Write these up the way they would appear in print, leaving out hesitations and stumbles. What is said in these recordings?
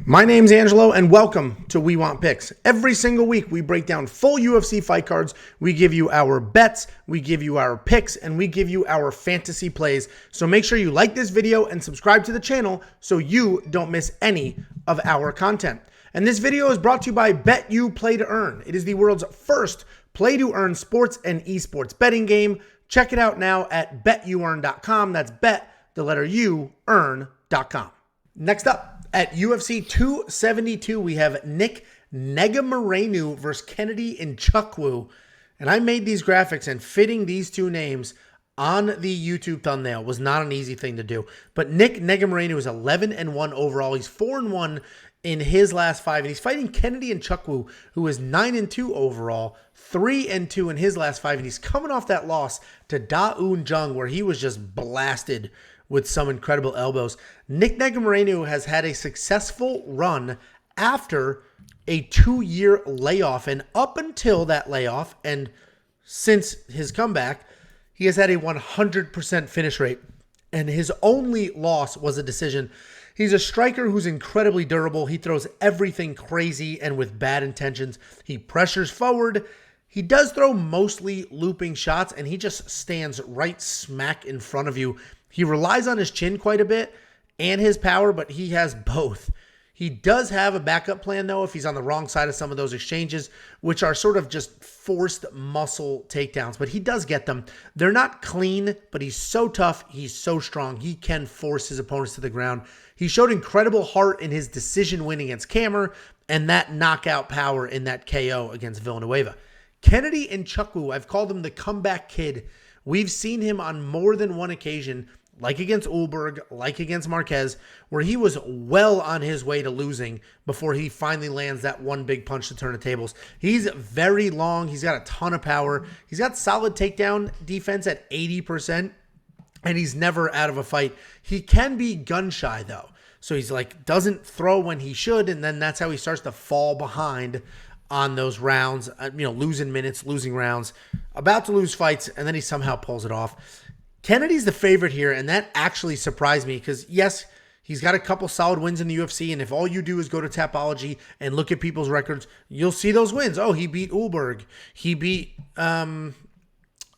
My name's Angelo, and welcome to We Want Picks. Every single week, we break down full UFC fight cards. We give you our bets, we give you our picks, and we give you our fantasy plays. So make sure you like this video and subscribe to the channel so you don't miss any of our content. And this video is brought to you by BETU Play to Earn. It is the world's first play to earn sports and esports betting game. Check it out now at betuearn.com. That's bet, the letter U, earn.com. Next up, at UFC 272, we have Negumereanu versus Kennedy Nzechukwu. And I made these graphics, and fitting these two names on the YouTube thumbnail was not an easy thing to do. But Negumereanu is 11-1 overall. He's 4-1 in his last five. And he's fighting Kennedy Nzechukwu, who is 9-2 overall, 3-2 in his last five. And he's coming off that loss to Da Un Jung, where he was just blasted with some incredible elbows. Negumereanu has had a successful run after a 2-year layoff. And up until that layoff, and since his comeback, he has had a 100% finish rate. And his only loss was a decision. He's a striker who's incredibly durable. He throws everything crazy and with bad intentions. He pressures forward. He does throw mostly looping shots, and he just stands right smack in front of you. He relies on his chin quite a bit and his power, but he has both. He does have a backup plan, though, if he's on the wrong side of some of those exchanges, which are sort of just forced muscle takedowns, but he does get them. They're not clean, but he's so tough. He's so strong. He can force his opponents to the ground. He showed incredible heart in his decision win against Camer and that knockout power in that KO against Villanueva. Kennedy Nzechukwu, I've called him the comeback kid. We've seen him on more than one occasion, like against Ulberg, like against Marquez, where he was well on his way to losing before he finally lands that one big punch to turn the tables. He's very long. He's got a ton of power. He's got solid takedown defense at 80%, and he's never out of a fight. He can be gun shy, though. So he's like, doesn't throw when he should, and then that's how he starts to fall behind on those rounds, losing minutes, losing rounds, about to lose fights, and then he somehow pulls it off. Kennedy's the favorite here, and that actually surprised me because, yes, he's got a couple solid wins in the UFC, and if all you do is go to Tapology and look at people's records, you'll see those wins. Oh, he beat Ulberg. He beat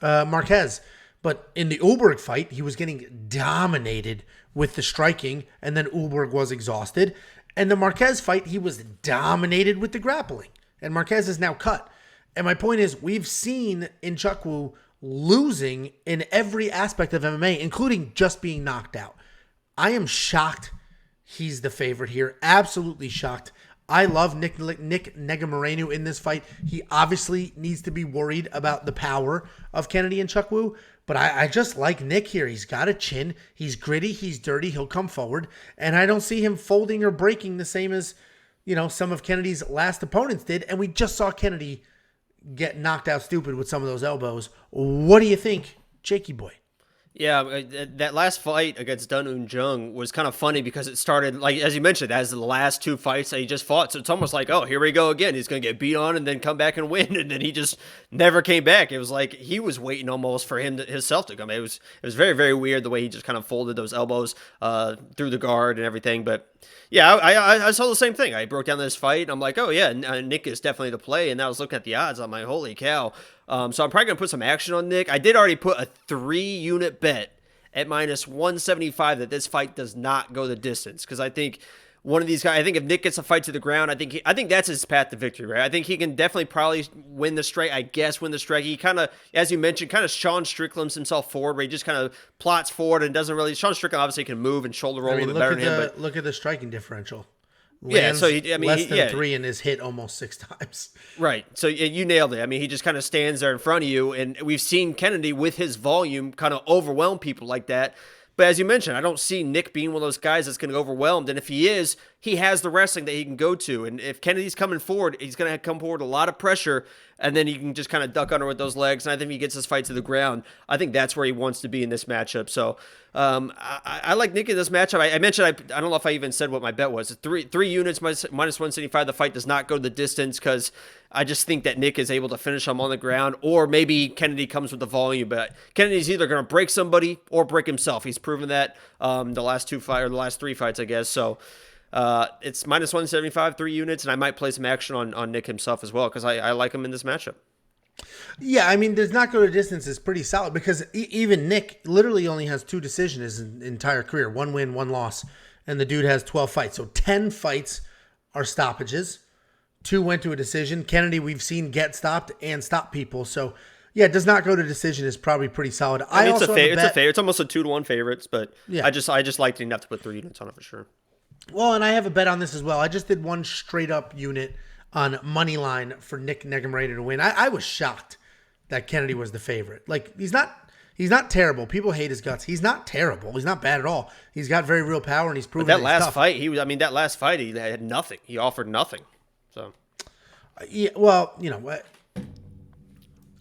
Marquez. But in the Ulberg fight, he was getting dominated with the striking, and then Ulberg was exhausted. And the Marquez fight, he was dominated with the grappling. And Marquez is now cut. And my point is, we've seen Nzechukwu losing in every aspect of MMA, including just being knocked out. I am shocked he's the favorite here. Absolutely shocked. I love Nick Negumereanu in this fight. He obviously needs to be worried about the power of Kennedy Nzechukwu, but I just like Nick here. He's got a chin. He's gritty. He's dirty. He'll come forward. And I don't see him folding or breaking the same as, some of Kennedy's last opponents did. And we just saw Kennedy get knocked out stupid with some of those elbows. What do you think, Jakey boy? Yeah, that last fight against Da Un Jung was kind of funny because it started, like, as you mentioned, as the last two fights that he just fought. So it's almost like, oh, here we go again. He's going to get beat on and then come back and win. And then he just never came back. It was like he was waiting almost for himself to come. It was very, very weird the way he just kind of folded those elbows through the guard and everything. But yeah, I saw the same thing. I broke down this fight. And I'm like, oh, yeah, Nick is definitely the play. And I was looking at the odds. I'm like, holy cow. So I'm probably going to put some action on Nick. I did already put a 3-unit bet at minus 175 that this fight does not go the distance. Because I think one of these guys, I think if Nick gets a fight to the ground, I think that's his path to victory, right? I think he can definitely probably win the strike. He kind of, as you mentioned, kind of Sean Strickland's himself forward, where he just kind of plots forward and doesn't really, Sean Strickland obviously can move and shoulder roll a little bit better than him. But look at the striking differential. Less than 3 and is hit almost 6 times. Right. So you nailed it. I mean, he just kind of stands there in front of you, and we've seen Kennedy with his volume kind of overwhelm people like that. But as you mentioned, I don't see Nick being one of those guys that's going to get overwhelmed. And if he is, he has the wrestling that he can go to. And if Kennedy's coming forward, he's going to come forward a lot of pressure, and then he can just kind of duck under with those legs. And I think if he gets his fight to the ground, I think that's where he wants to be in this matchup. So I like Nick in this matchup. I mentioned, I don't know if I even said what my bet was. Three units minus 175. The fight does not go the distance because I just think that Nick is able to finish him on the ground, or maybe Kennedy comes with the volume. But Kennedy's either going to break somebody or break himself. He's proven that the last 3 fights, I guess. So It's minus 175, 3 units, and I might play some action on Nick himself as well because I like him in this matchup. Yeah, I mean, does not go to distance is pretty solid because even Nick literally only has 2 decisions in his entire career, 1 win, 1 loss, and the dude has 12 fights. So 10 fights are stoppages. 2 went to a decision. Kennedy, we've seen get stopped and stop people. So yeah, it does not go to decision is probably pretty solid. I mean, it's a favorite. It's almost a 2-1 favorites, but yeah. I just liked enough to put 3 units on it for sure. Well, and I have a bet on this as well. I just did one straight up unit on money line for Nick Negumereanu to win. I was shocked that Kennedy was the favorite. Like he's not terrible. People hate his guts. He's not terrible. He's not bad at all. He's got very real power and he's proven that last fight, that last fight he had nothing. He offered nothing. So yeah, well, you know what?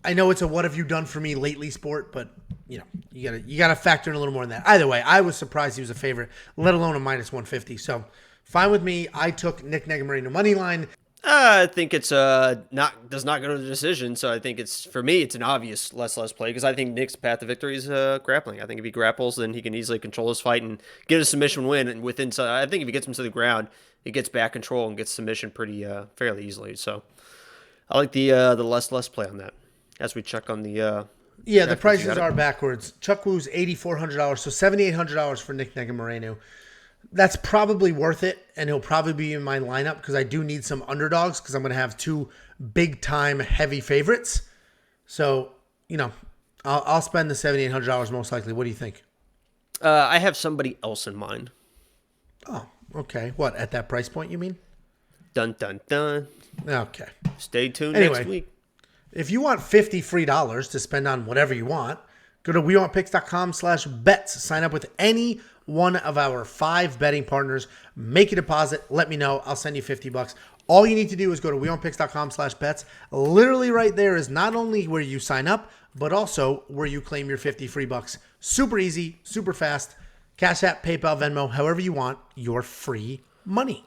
I know it's a what have you done for me lately sport, but you know, you gotta factor in a little more than that. Either way, I was surprised he was a favorite, let alone a minus 150. So fine with me. I took Nick Negumereanu money line. I think it's does not go to the decision, so I think for me it's an obvious less play because I think Nick's path to victory is grappling. I think if he grapples, then he can easily control his fight and get a submission win. And I think if he gets him to the ground, he gets back control and gets submission pretty fairly easily. So I like the less play on that. As we check on the the prices are backwards. Chuck Wu's $8,400, so $7,800 for Nick Negumereanu. That's probably worth it, and he'll probably be in my lineup because I do need some underdogs because I'm going to have 2 big-time heavy favorites. So, you know, I'll spend the $7,800 most likely. What do you think? I have somebody else in mind. Oh, okay. What, at that price point, you mean? Dun, dun, dun. Okay. Stay tuned anyway, next week. If you want $50 free to spend on whatever you want, go to WeWantPicks.com/bets. Sign up with any one of our 5 betting partners. Make a deposit. Let me know. I'll send you $50. All you need to do is go to WeWantPicks.com/bets. Literally right there is not only where you sign up, but also where you claim your 50 free bucks. Super easy, super fast. Cash App, PayPal, Venmo, however you want your free money.